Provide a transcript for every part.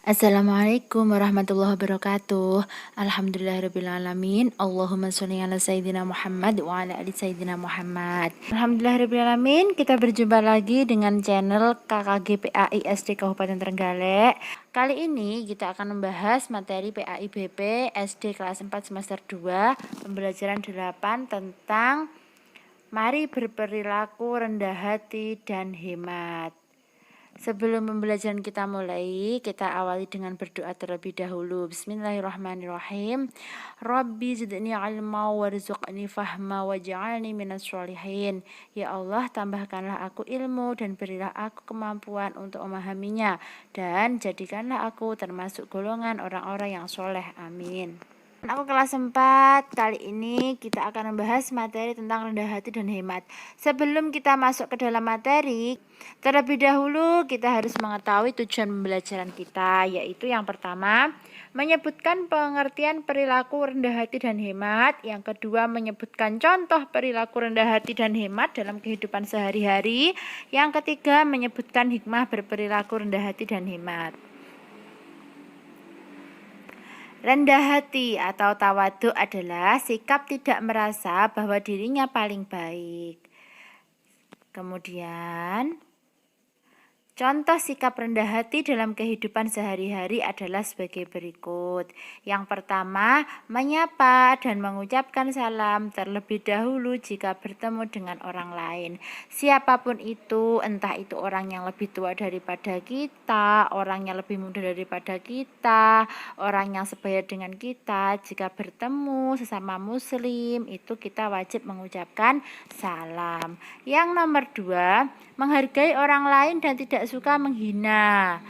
Assalamualaikum warahmatullahi wabarakatuh. Alhamdulillahirrabbilalamin. Allahumma sholli ala Sayyidina Muhammad wa ala ali Sayyidina Muhammad. Alhamdulillahirrabbilalamin. Kita berjumpa lagi dengan channel KKG PAI SD Kabupaten Trenggalek. Kali ini kita akan membahas materi PAI BP SD kelas 4 semester 2 pembelajaran 8 tentang mari berperilaku rendah hati dan hemat. Sebelum pembelajaran kita mulai, kita awali dengan berdoa terlebih dahulu. Bismillahirrahmanirrahim. Rabbi zidni ilma warzuqni fahma waj'alni minas sholihin. Ya Allah, tambahkanlah aku ilmu dan berilah aku kemampuan untuk memahaminya, dan jadikanlah aku termasuk golongan orang-orang yang soleh. Amin. Aku kelas 4. Kali ini kita akan membahas materi tentang rendah hati dan hemat. Sebelum kita masuk ke dalam materi, terlebih dahulu kita harus mengetahui tujuan pembelajaran kita, yaitu yang pertama, menyebutkan pengertian perilaku rendah hati dan hemat. Yang kedua, menyebutkan contoh perilaku rendah hati dan hemat dalam kehidupan sehari-hari. Yang ketiga, menyebutkan hikmah berperilaku rendah hati dan hemat. Rendah hati atau tawadhu adalah sikap tidak merasa bahwa dirinya paling baik. Kemudian, contoh sikap rendah hati dalam kehidupan sehari-hari adalah sebagai berikut. Yang pertama, menyapa dan mengucapkan salam terlebih dahulu jika bertemu dengan orang lain. Siapapun itu, entah itu orang yang lebih tua daripada kita, orang yang lebih muda daripada kita, orang yang sebaya dengan kita, jika bertemu sesama muslim, itu kita wajib mengucapkan salam. Yang nomor 2, menghargai orang lain dan tidak suka menghina.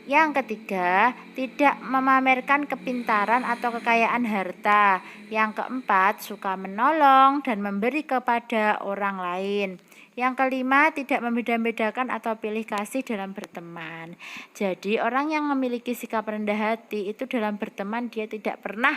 Yang ketiga, tidak memamerkan kepintaran atau kekayaan harta. Yang keempat, suka menolong dan memberi kepada orang lain. Yang kelima, tidak membeda-bedakan atau pilih kasih dalam berteman. Jadi orang yang memiliki sikap rendah hati itu dalam berteman dia tidak pernah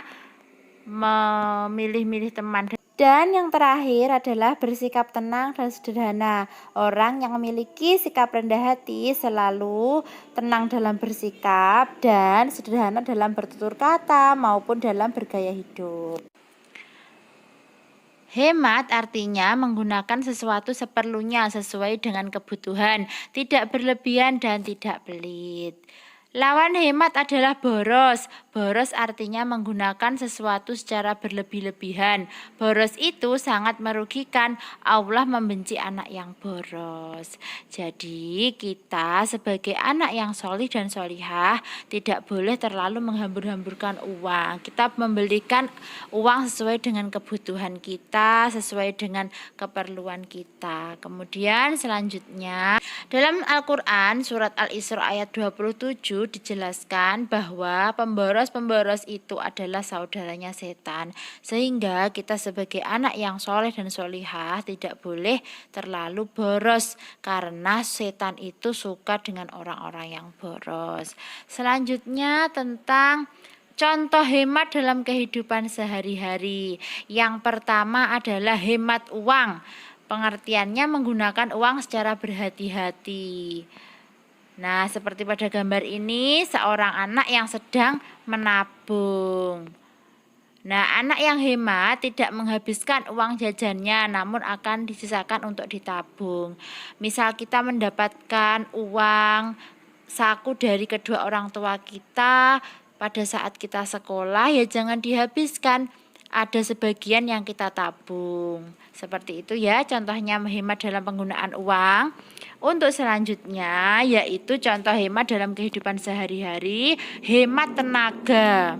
memilih-milih teman. Dan yang terakhir adalah bersikap tenang dan sederhana. Orang yang memiliki sikap rendah hati selalu tenang dalam bersikap dan sederhana dalam bertutur kata maupun dalam bergaya hidup. Hemat artinya menggunakan sesuatu seperlunya sesuai dengan kebutuhan, tidak berlebihan dan tidak pelit. Lawan hemat adalah boros. Boros artinya menggunakan sesuatu secara berlebih-lebihan. Boros itu sangat merugikan. Allah membenci anak yang boros. Jadi kita sebagai anak yang solih dan solihah tidak boleh terlalu menghambur-hamburkan uang. Kita membelikan uang sesuai dengan kebutuhan kita, sesuai dengan keperluan kita. Kemudian selanjutnya dalam Al-Quran surat Al-Isra ayat 27 dijelaskan bahwa pemboros-pemboros itu adalah saudaranya setan. Sehingga kita sebagai anak yang soleh dan solihah tidak boleh terlalu boros, karena setan itu suka dengan orang-orang yang boros. Selanjutnya tentang contoh hemat dalam kehidupan sehari-hari. Yang pertama adalah hemat uang. Pengertiannya menggunakan uang secara berhati-hati. Nah, seperti pada gambar ini, seorang anak yang sedang menabung. Nah, anak yang hemat tidak menghabiskan uang jajannya, namun akan disisakan untuk ditabung. Misal kita mendapatkan uang saku dari kedua orang tua kita pada saat kita sekolah, ya jangan dihabiskan. Ada sebagian yang kita tabung. Seperti itu ya, contohnya menghemat dalam penggunaan uang. Untuk selanjutnya yaitu contoh hemat dalam kehidupan sehari-hari, hemat tenaga.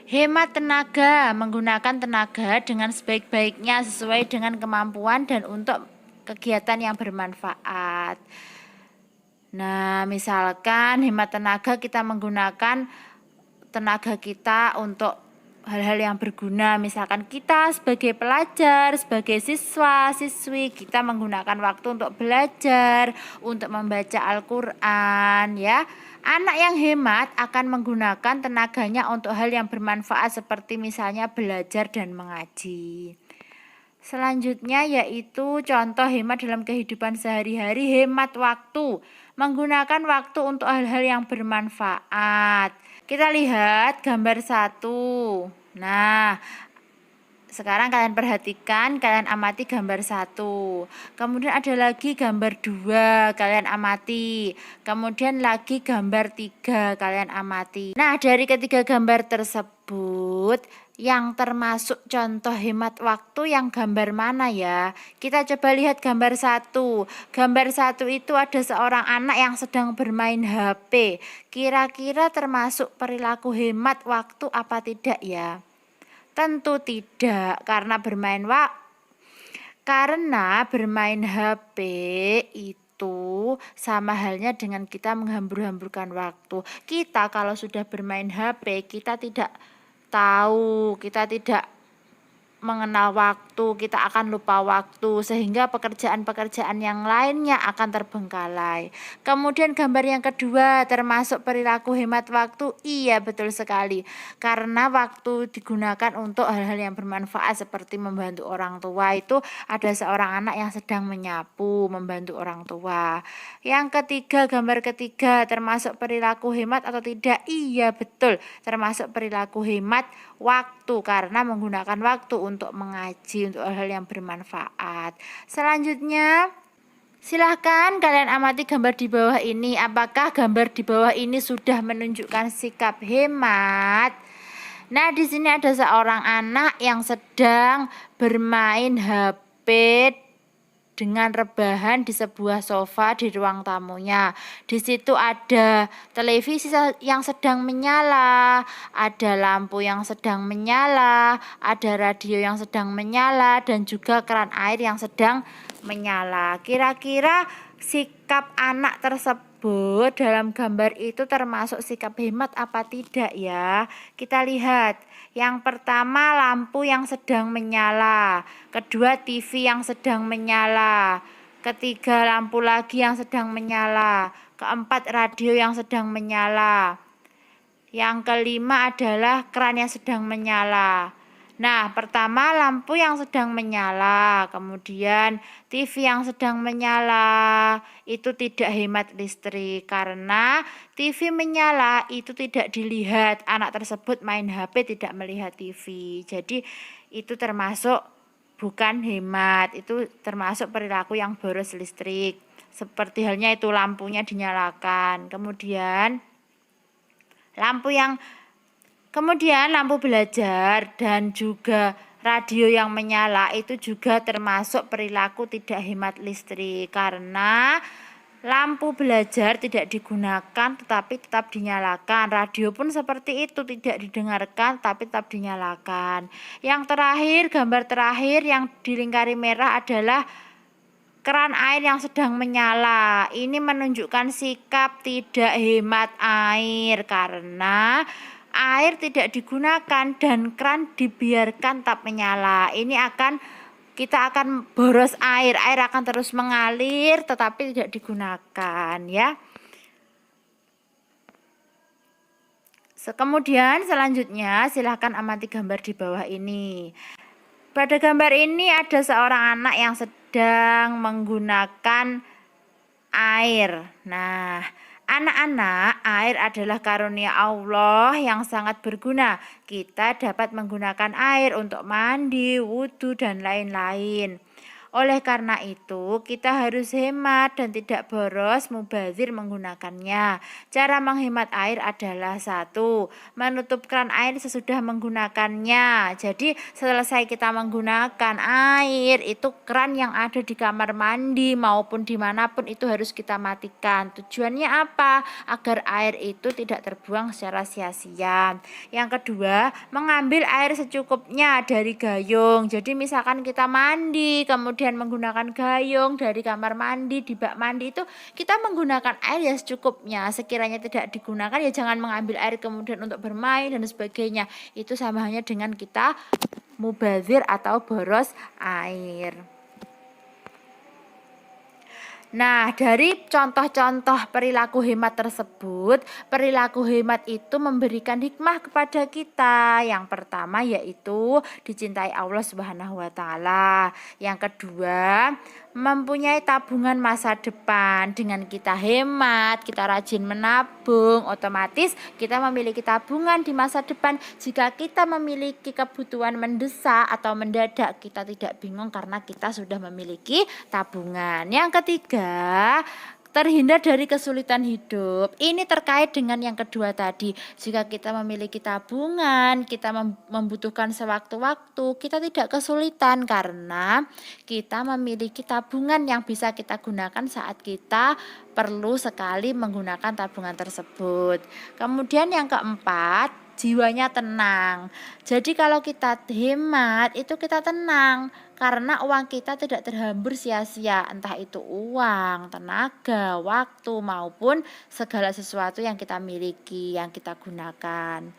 Hemat tenaga, menggunakan tenaga dengan sebaik-baiknya sesuai dengan kemampuan dan untuk kegiatan yang bermanfaat. Nah, misalkan hemat tenaga kita menggunakan tenaga kita untuk hal-hal yang berguna. Misalkan kita sebagai pelajar, sebagai siswa, siswi, kita menggunakan waktu untuk belajar, untuk membaca Al-Quran ya. Anak yang hemat akan menggunakan tenaganya untuk hal yang bermanfaat seperti misalnya belajar dan mengaji. Selanjutnya yaitu contoh hemat dalam kehidupan sehari-hari, hemat waktu. Menggunakan waktu untuk hal-hal yang bermanfaat. Kita lihat gambar 1. Nah, sekarang kalian perhatikan, kalian amati gambar 1. Kemudian ada lagi gambar 2, kalian amati. Kemudian lagi gambar 3, kalian amati. Nah, dari ketiga gambar tersebut, yang termasuk contoh hemat waktu yang gambar mana ya? Kita coba lihat gambar 1. Gambar 1 itu ada seorang anak yang sedang bermain HP. Kira-kira termasuk perilaku hemat waktu apa tidak ya? Tentu tidak, karena bermain HP itu sama halnya dengan kita menghambur-hamburkan waktu. Kita kalau sudah bermain HP, kita tidak tahu, kita tidak mengenal waktu, kita akan lupa waktu, sehingga pekerjaan-pekerjaan yang lainnya akan terbengkalai. Kemudian gambar yang kedua, termasuk perilaku hemat waktu. Iya, betul sekali, karena waktu digunakan untuk hal-hal yang bermanfaat seperti membantu orang tua. Itu ada seorang anak yang sedang menyapu, membantu orang tua. Yang ketiga, gambar ketiga, termasuk perilaku hemat atau tidak? Iya, betul, termasuk perilaku hemat waktu, karena menggunakan waktu untuk mengaji, untuk hal-hal yang bermanfaat. Selanjutnya, silahkan kalian amati gambar di bawah ini. Apakah gambar di bawah ini sudah menunjukkan sikap hemat? Nah, di sini ada seorang anak yang sedang bermain HP dengan rebahan di sebuah sofa di ruang tamunya. Di situ ada televisi yang sedang menyala, ada lampu yang sedang menyala, ada radio yang sedang menyala, dan juga keran air yang sedang menyala. Kira-kira sikap anak tersebut dalam gambar itu termasuk sikap hemat apa tidak ya? Kita lihat. Yang pertama, lampu yang sedang menyala. Kedua, TV yang sedang menyala. Ketiga, lampu lagi yang sedang menyala. Keempat, radio yang sedang menyala. Yang kelima adalah keran yang sedang menyala. Nah, pertama lampu yang sedang menyala, kemudian TV yang sedang menyala, itu tidak hemat listrik karena TV menyala itu tidak dilihat, anak tersebut main HP tidak melihat TV. Jadi itu termasuk bukan hemat, itu termasuk perilaku yang boros listrik. Seperti halnya itu lampunya dinyalakan, kemudian lampu belajar dan juga radio yang menyala itu juga termasuk perilaku tidak hemat listrik karena lampu belajar tidak digunakan tetapi tetap dinyalakan. Radio pun seperti itu, tidak didengarkan tapi tetap dinyalakan. Yang terakhir, gambar terakhir yang dilingkari merah adalah keran air yang sedang menyala. Ini menunjukkan sikap tidak hemat air karena air tidak digunakan dan keran dibiarkan tetap menyala. Kita akan boros air akan terus mengalir tetapi tidak digunakan ya. Kemudian selanjutnya silahkan amati gambar di bawah ini. Pada gambar ini ada seorang anak yang sedang menggunakan air. Nah, anak-anak, air adalah karunia Allah yang sangat berguna. Kita dapat menggunakan air untuk mandi, wudhu, dan lain-lain. Oleh karena itu, kita harus hemat dan tidak boros mubazir menggunakannya. Cara menghemat air adalah 1. Menutup keran air sesudah menggunakannya. Jadi, selesai kita menggunakan air, itu keran yang ada di kamar mandi maupun dimanapun itu harus kita matikan. Tujuannya apa? Agar air itu tidak terbuang secara sia-sia. Yang kedua, mengambil air secukupnya dari gayung. Jadi, misalkan kita mandi, kemudian menggunakan gayung dari kamar mandi, di bak mandi itu kita menggunakan air ya secukupnya. Sekiranya tidak digunakan ya jangan mengambil air kemudian untuk bermain dan sebagainya. Itu sama halnya dengan kita mubazir atau boros air. Nah, dari contoh-contoh perilaku hemat tersebut, perilaku hemat itu memberikan hikmah kepada kita. Yang pertama yaitu dicintai Allah Subhanahu wa taala. Yang kedua, mempunyai tabungan masa depan. Dengan kita hemat, kita rajin menabung, otomatis kita memiliki tabungan di masa depan. Jika kita memiliki kebutuhan mendesak atau mendadak, kita tidak bingung karena kita sudah memiliki tabungan. Yang ketiga, terhindar dari kesulitan hidup. Ini terkait dengan yang kedua tadi. Jika kita memiliki tabungan, kita membutuhkan sewaktu-waktu, kita tidak kesulitan karena kita memiliki tabungan yang bisa kita gunakan saat kita perlu sekali menggunakan tabungan tersebut. Kemudian yang keempat, jiwanya tenang. Jadi kalau kita hemat itu kita tenang karena uang kita tidak terhambur sia-sia, entah itu uang, tenaga, waktu maupun segala sesuatu yang kita miliki, yang kita gunakan.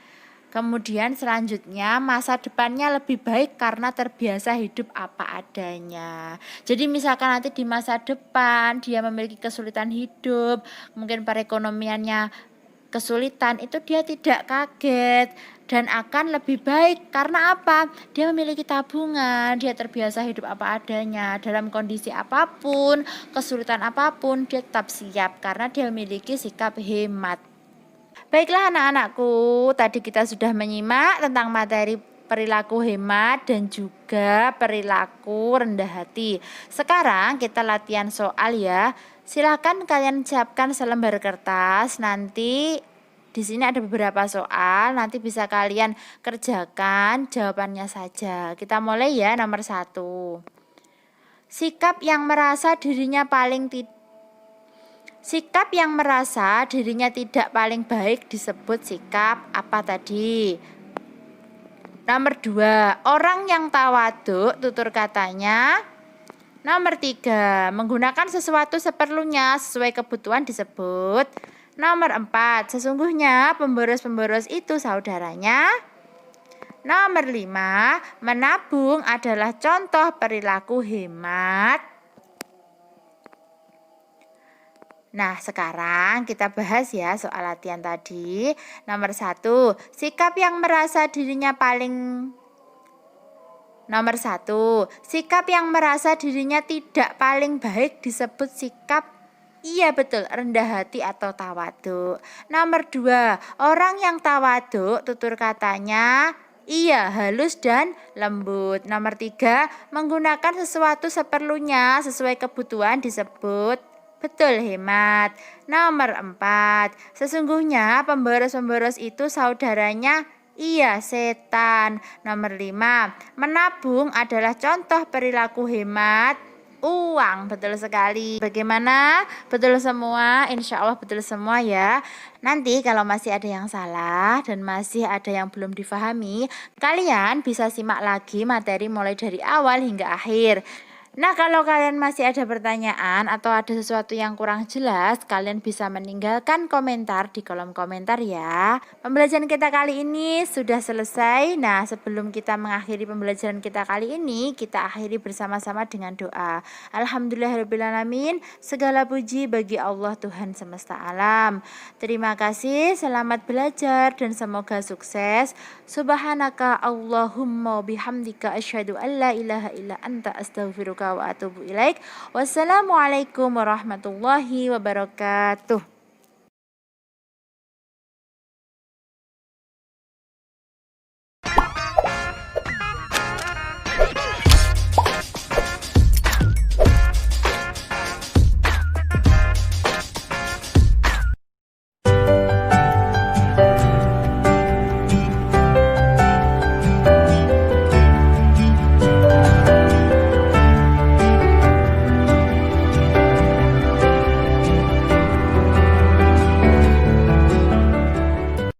Kemudian selanjutnya masa depannya lebih baik karena terbiasa hidup apa adanya. Jadi misalkan nanti di masa depan dia memiliki kesulitan hidup, mungkin perekonomiannya kesulitan, itu dia tidak kaget dan akan lebih baik. Karena apa? Dia memiliki tabungan, dia terbiasa hidup apa adanya. Dalam kondisi apapun, kesulitan apapun, dia tetap siap karena dia memiliki sikap hemat. Baiklah anak-anakku, tadi kita sudah menyimak tentang materi perilaku hemat dan juga perilaku rendah hati. Sekarang kita latihan soal ya. Silakan kalian siapkan selembar kertas. Nanti di sini ada beberapa soal. Nanti bisa kalian kerjakan jawabannya saja. Kita mulai ya, nomor 1. Sikap yang merasa dirinya tidak paling baik disebut sikap apa tadi? Nomor 2, orang yang tawaduk tutur katanya. Nomor 3, menggunakan sesuatu seperlunya sesuai kebutuhan disebut. Nomor 4, sesungguhnya pemboros-pemboros itu saudaranya. Nomor 5, menabung adalah contoh perilaku hemat. Nah, sekarang kita bahas ya soal latihan tadi. Nomor 1, sikap yang merasa dirinya tidak paling baik disebut sikap, iya betul, rendah hati atau tawaduk. Nomor 2, orang yang tawaduk tutur katanya iya, halus dan lembut. Nomor 3, menggunakan sesuatu seperlunya sesuai kebutuhan disebut betul, hemat. Nomor 4, sesungguhnya pemboros-pemboros itu saudaranya iya, setan. Nomor 5, menabung adalah contoh perilaku hemat uang. Betul sekali. Bagaimana? Betul semua? Insya Allah betul semua ya. Nanti kalau masih ada yang salah dan masih ada yang belum difahami, kalian bisa simak lagi materi mulai dari awal hingga akhir. Nah, kalau kalian masih ada pertanyaan atau ada sesuatu yang kurang jelas, kalian bisa meninggalkan komentar di kolom komentar ya. Pembelajaran kita kali ini sudah selesai. Nah, sebelum kita mengakhiri pembelajaran kita kali ini, kita akhiri bersama-sama dengan doa. Alhamdulillahirrahmanirrahim. Segala puji bagi Allah Tuhan semesta alam. Terima kasih, selamat belajar dan semoga sukses. Subhanaka Allahumma bihamdika asyhadu an la ilaha illa anta astaghfiruka wa atubu ilaik. Wassalamualaikum warahmatullahi wabarakatuh.